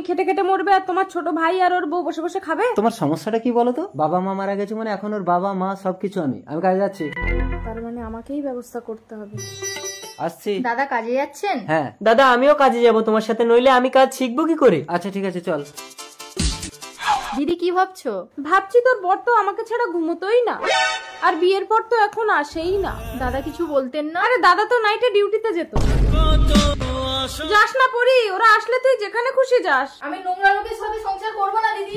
খেটে খেটে মরবে আর তোমার ছোট ভাই আর ওর বউ বসে বসে খাবে? তোমার সমস্যাটা কি বলো তো? বাবা মা মারা গেছে মানে এখন ওর বাবা মা সবকিছু আমি কাজে যাচ্ছি। তার মানে আমাকেই ব্যবস্থা করতে হবে। আসছি। দাদা কাজে যাচ্ছেন? হ্যাঁ দাদা আমিও কাজে যাব তোমার সাথে, নইলে আমি কাজ শিখবো কি করে? আচ্ছা ঠিক আছে চল। দিদি কি ভাবছো? ভাবছি তোর বর তো আমাকে ছাড়া ঘুমোতোই না, আর বিয়ের পর তো এখন আসেই না। দাদা কিছু বলতেন না? আরে দাদা তো নাইটে ডিউটিতে যেত। যাস না পরি, ওরা আসলে তুই যেখানে খুশি যাস। আমি নোংরা লোকের সাথে সংসার করবো না দিদি।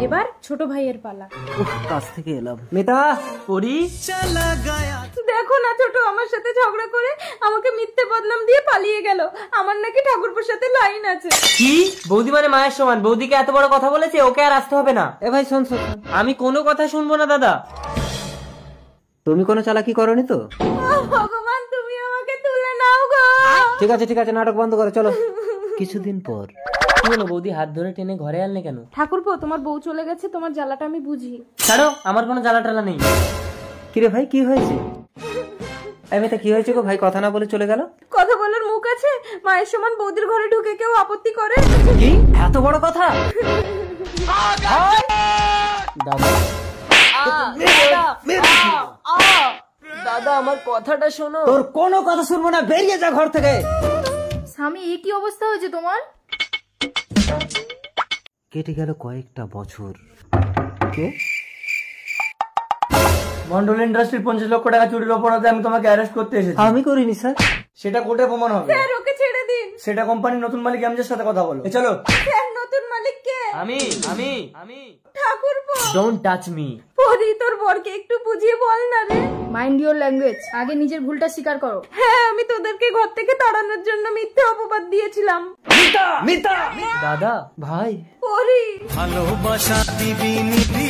এবার ছোট ভাইয়ের পালা। কাজ থেকে এলাম। মিতা পরি দেখো না ছোট আমার সাথে ঝগড়া করে আমাকে মিথ্যে বদনাম দিয়ে পালিয়ে গেল। আমার নাকি ঠাকুরপুর সাথে লাইন আছে। কি? বৌদি মানে মায়ের সমান, বৌদিকে এত বড় কথা বলেছে, ওকে আর আসতে হবে না। এ ভাই শোন শোন, আমি কোনো কথা শুনবো না দাদা। তুমি কোনো চালাকি করনি তো? ভগবান তুমি আমাকে তুলে নাও গো। ঠিক আছে নাটক বন্ধ করো, চলো। কিছুদিন পর। কি হলো বৌদি, হাত ধরে টেনে ঘরে আনলে কেন? ঠাকুরপো তোমার বউ চলে গেছে, তোমার জ্বালাটা আমি বুঝি। ছাড়ো, আমার কোনো জ্বালা টালা নেই। কিরে ভাই কি হয়েছে? এমনিতে কি হয়েছে গো ভাই, কথা না বলে চলে গেল? কথা বলার মুখ আছে? মায়ের সমান বৌদির ঘরে ঢুকে কেউ আপত্তি করে? কি এত বড় কথা? দাদা দাদা আমার কথাটা শোনো। তোর কোনো কথা শুনবো না, বেরিয়ে যা ঘর থেকে। স্বামী এ কি অবস্থা হয়েছে তোমার? কেটে গেল কয়েকটা বছর। কে? মন্ডল ইন্ডাস্ট্রির 50 লক্ষ টাকা চুরির অপরাধে আমি তোমাকে অ্যারেস্ট করতে এসেছি। আমি করিনি স্যার। সেটা কোর্টে প্রমাণ হবে। স্যার ওকে ছেড়ে দিন। সেটা কোম্পানির নতুন মালিক এমজের সাথে কথা বলো। চলো। স্যার নতুন মালিক কে? আমি আমি আমি ঠাকুরপো। Don't touch me. পরি তোর বরকে একটু বুঝিয়ে বল না রে। Mind your language. আগে নিজের ভুলটা স্বীকার করো। হ্যাঁ আমি তোদেরকে ঘর থেকে তাড়ানোর জন্য মিথ্যে অপবাদ দিয়েছিলাম। দাদা ভাই পরি ভালোবাসা দিবি নিবি।